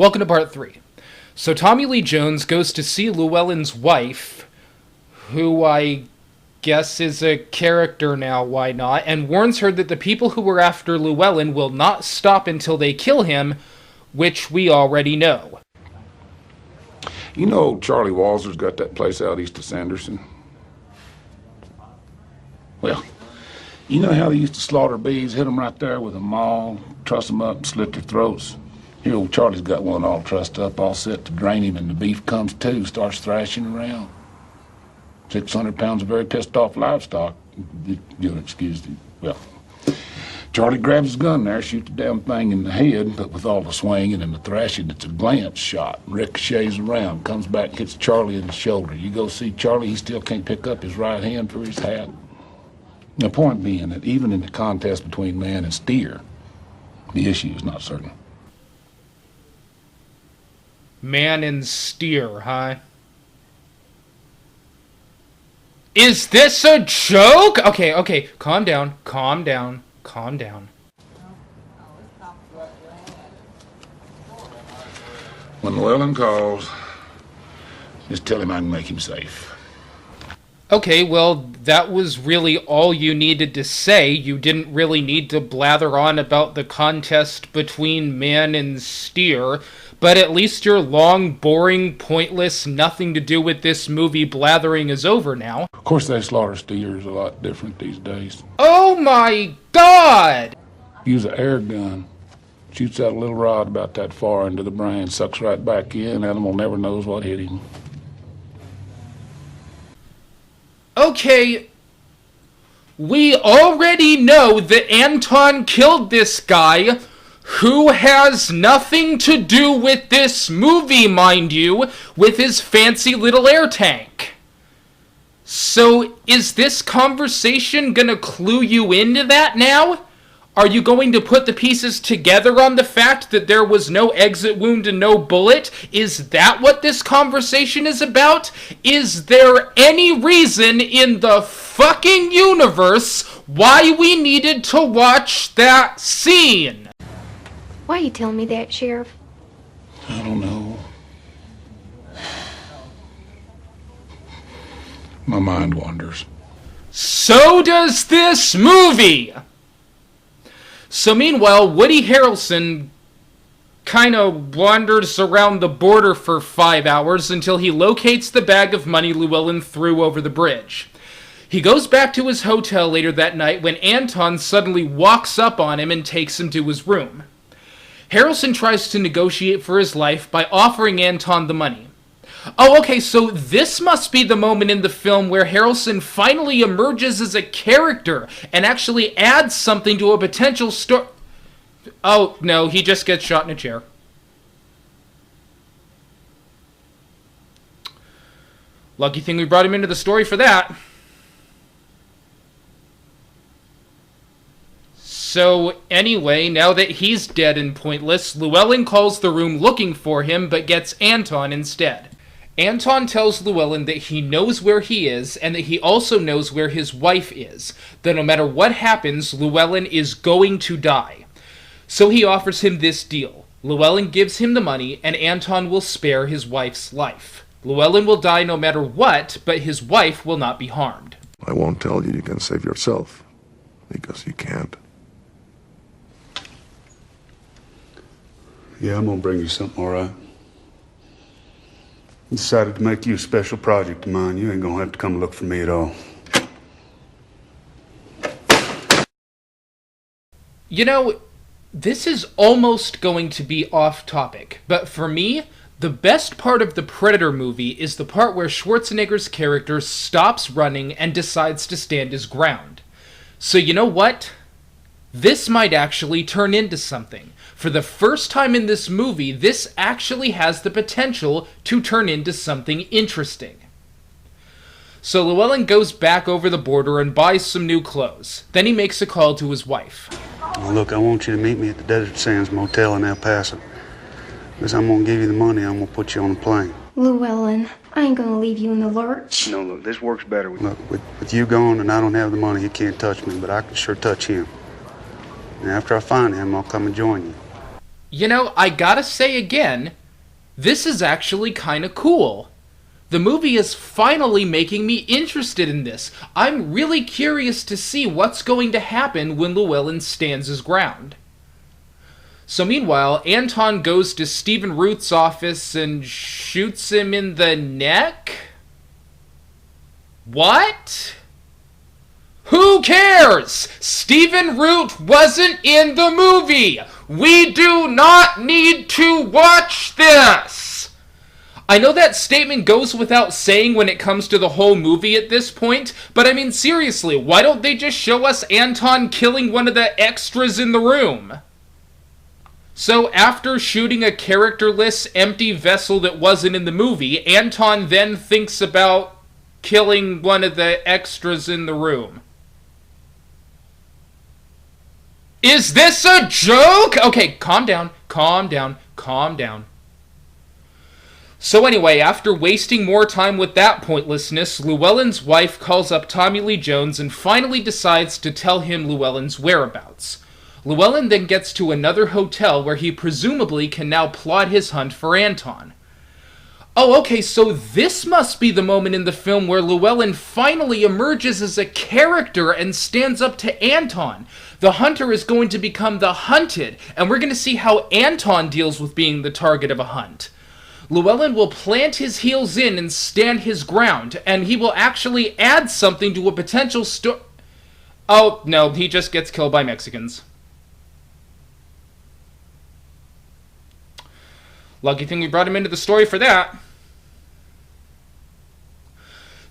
Welcome to part 3. So Tommy Lee Jones goes to see Llewellyn's wife, who I guess is a character now, why not, and warns her that the people who were after Llewellyn will not stop until they kill him, which we already know. You know Charlie Walzer's got that place out east of Sanderson? Well, you know how they used to slaughter bees, hit them right there with a maul, truss them up, and slit their throats? Here old Charlie's got one all trussed up, all set to drain him, and the beef comes to, starts thrashing around. 600 pounds of very pissed off livestock. You'll excuse me. Well, Charlie grabs his gun there, shoots the damn thing in the head, but with all the swinging and the thrashing, it's a glance shot. Ricochets around, comes back and hits Charlie in the shoulder. You go see Charlie, he still can't pick up his right hand for his hat. The point being that even in the contest between man and steer, the issue is not certain. Man and steer, huh? Is this a joke? Okay, calm down. When Llewellyn calls, just tell him I can make him safe. Okay, well, that was really all you needed to say. You didn't really need to blather on about the contest between man and steer, but at least your long, boring, pointless, nothing to do with this movie blathering is over now. Of course, they slaughter steers a lot different these days. Oh my God! Use an air gun. Shoots out a little rod about that far into the brain, sucks right back in, animal never knows what hit him. Okay, we already know that Anton killed this guy, who has nothing to do with this movie, mind you, with his fancy little air tank. So, is this conversation gonna clue you into that now? Are you going to put the pieces together on the fact that there was no exit wound and no bullet? Is that what this conversation is about? Is there any reason in the fucking universe why we needed to watch that scene? Why are you telling me that, Sheriff? I don't know. My mind wanders. So does this movie! So meanwhile, Woody Harrelson kind of wanders around the border for 5 hours until he locates the bag of money Llewellyn threw over the bridge. He goes back to his hotel later that night when Anton suddenly walks up on him and takes him to his room. Harrelson tries to negotiate for his life by offering Anton the money. Oh, okay, so this must be the moment in the film where Harrelson finally emerges as a character and actually adds something to a potential story. Oh, no, he just gets shot in a chair. Lucky thing we brought him into the story for that. So, anyway, now that he's dead and pointless, Llewellyn calls the room looking for him, but gets Anton instead. Anton tells Llewellyn that he knows where he is, and that he also knows where his wife is, that no matter what happens, Llewellyn is going to die. So he offers him this deal. Llewellyn gives him the money, and Anton will spare his wife's life. Llewellyn will die no matter what, but his wife will not be harmed. I won't tell you can save yourself, because you can't. Yeah, I'm gonna bring you something, all right? I decided to make you a special project of mine. You ain't gonna have to come look for me at all. You know, this is almost going to be off topic, but for me, the best part of the Predator movie is the part where Schwarzenegger's character stops running and decides to stand his ground. So you know what? This might actually turn into something. For the first time in this movie, this actually has the potential to turn into something interesting. So Llewellyn goes back over the border and buys some new clothes. Then he makes a call to his wife. Well, look, I want you to meet me at the Desert Sands Motel in El Paso. Because I'm gonna give you the money, I'm gonna put you on a plane. Llewellyn, I ain't gonna leave you in the lurch. No, look, this works better with... Look, with you gone and I don't have the money, you can't touch me, but I can sure touch him. And after I find him, I'll come and join you. You know, I gotta say again, this is actually kinda cool. The movie is finally making me interested in this. I'm really curious to see what's going to happen when Llewellyn stands his ground. So meanwhile, Anton goes to Stephen Root's office and shoots him in the neck? What? Who cares? Stephen Root wasn't in the movie! We do not need to watch this! I know that statement goes without saying when it comes to the whole movie at this point, but I mean seriously, why don't they just show us Anton killing one of the extras in the room? So after shooting a characterless, empty vessel that wasn't in the movie, Anton then thinks about killing one of the extras in the room. Is this a joke? Okay, calm down, calm down, calm down. So anyway, after wasting more time with that pointlessness, Llewellyn's wife calls up Tommy Lee Jones and finally decides to tell him Llewellyn's whereabouts. Llewellyn then gets to another hotel where he presumably can now plot his hunt for Anton. Oh, okay, so this must be the moment in the film where Llewellyn finally emerges as a character and stands up to Anton. The hunter is going to become the hunted, and we're going to see how Anton deals with being the target of a hunt. Llewellyn will plant his heels in and stand his ground, and he will actually add something to a potential Oh, no, he just gets killed by Mexicans. Lucky thing we brought him into the story for that.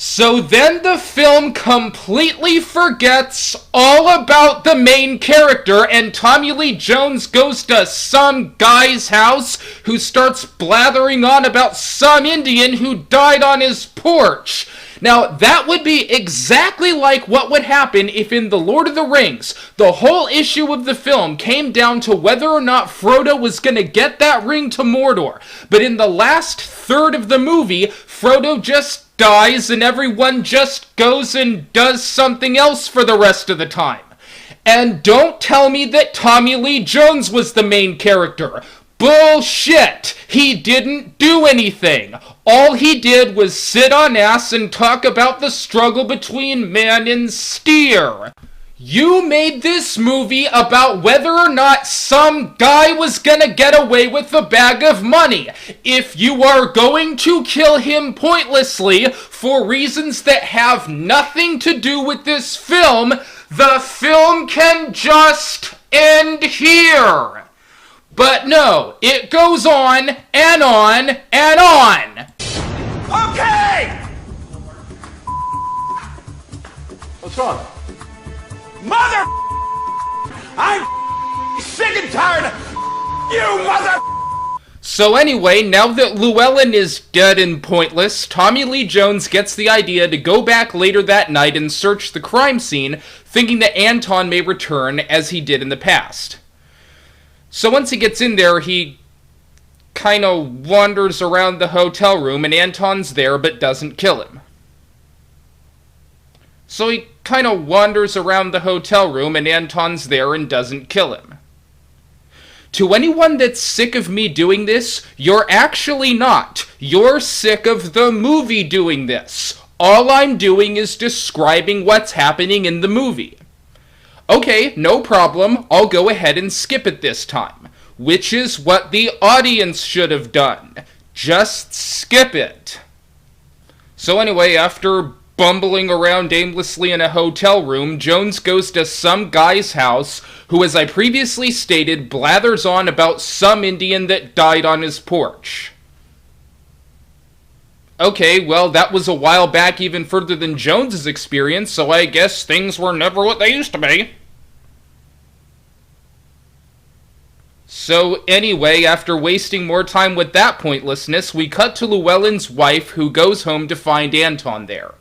So then the film completely forgets all about the main character, and Tommy Lee Jones goes to some guy's house who starts blathering on about some Indian who died on his porch. Now, that would be exactly like what would happen if in The Lord of the Rings, the whole issue of the film came down to whether or not Frodo was going to get that ring to Mordor. But in the last third of the movie, Frodo just dies and everyone just goes and does something else for the rest of the time. And don't tell me that Tommy Lee Jones was the main character. Bullshit! He didn't do anything. All he did was sit on ass and talk about the struggle between man and steer. You made this movie about whether or not some guy was gonna get away with a bag of money. If you are going to kill him pointlessly for reasons that have nothing to do with this film, the film can just end here. But no, it goes on and on and on. Okay! What's wrong? Mother! I'm sick and tired of you, mother! So anyway, now that Llewellyn is dead and pointless, Tommy Lee Jones gets the idea to go back later that night and search the crime scene, thinking that Anton may return as he did in the past. So once he gets in there, he kind of wanders around the hotel room, and Anton's there but doesn't kill him. So he kind of wanders around the hotel room, and Anton's there and doesn't kill him. To anyone that's sick of me doing this, you're actually not. You're sick of the movie doing this. All I'm doing is describing what's happening in the movie. Okay, no problem, I'll go ahead and skip it this time. Which is what the audience should have done. Just skip it. So anyway, after bumbling around aimlessly in a hotel room, Jones goes to some guy's house who, as I previously stated, blathers on about some Indian that died on his porch. Okay, well, that was a while back, even further than Jones's experience, so I guess things were never what they used to be. So anyway, after wasting more time with that pointlessness, we cut to Llewellyn's wife, who goes home to find Anton there.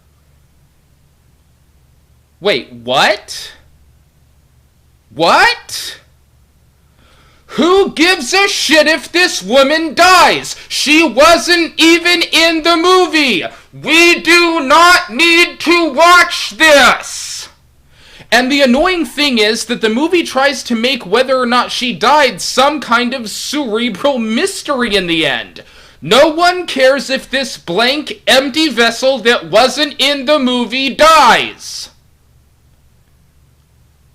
Wait, what? What? Who gives a shit if this woman dies? She wasn't even in the movie. We do not need to watch this. And the annoying thing is that the movie tries to make whether or not she died some kind of cerebral mystery in the end. No one cares if this blank, empty vessel that wasn't in the movie dies.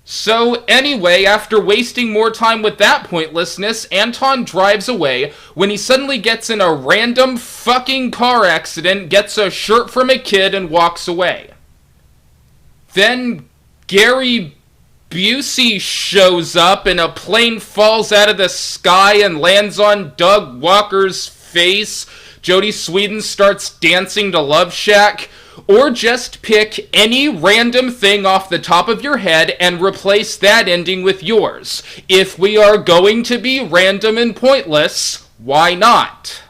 So anyway, after wasting more time with that pointlessness, Anton drives away when he suddenly gets in a random fucking car accident, gets a shirt from a kid, and walks away. Then Gary Busey shows up and a plane falls out of the sky and lands on Doug Walker's face. Jodie Sweetin starts dancing to Love Shack. Or just pick any random thing off the top of your head and replace that ending with yours. If we are going to be random and pointless, why not?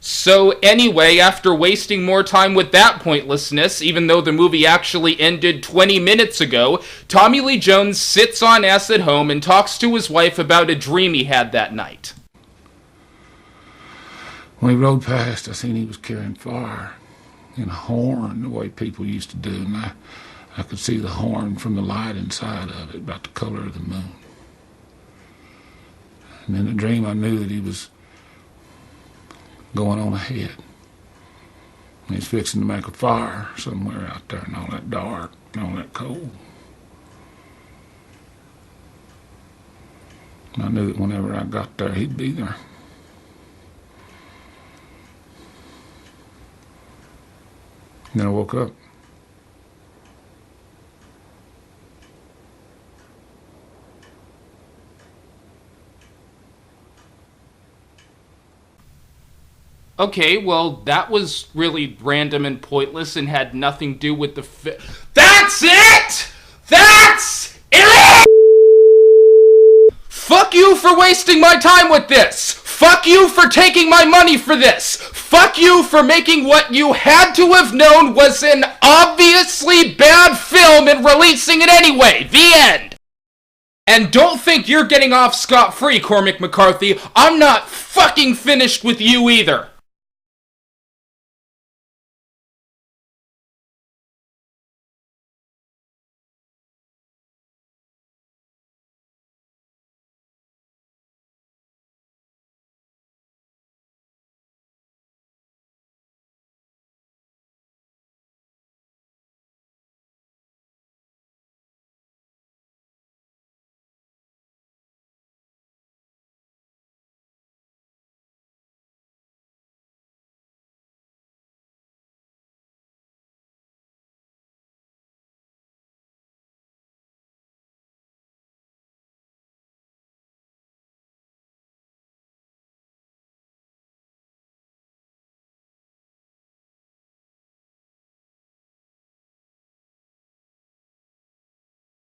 So anyway, after wasting more time with that pointlessness, even though the movie actually ended 20 minutes ago, Tommy Lee Jones sits on ass at home and talks to his wife about a dream he had that night. When he rode past, I seen he was carrying fire in a horn, the way people used to do, and I could see the horn from the light inside of it, about the color of the moon. And in the dream, I knew that he was going on ahead. And he's fixing to make a fire somewhere out there, and all that dark, and all that cold. And I knew that whenever I got there, he'd be there. And then I woke up. Okay, well, that was really random and pointless and had nothing to do with the That's it! That's it! Fuck you for wasting my time with this! Fuck you for taking my money for this! Fuck you for making what you had to have known was an obviously bad film and releasing it anyway! The end! And don't think you're getting off scot-free, Cormac McCarthy. I'm not fucking finished with you either.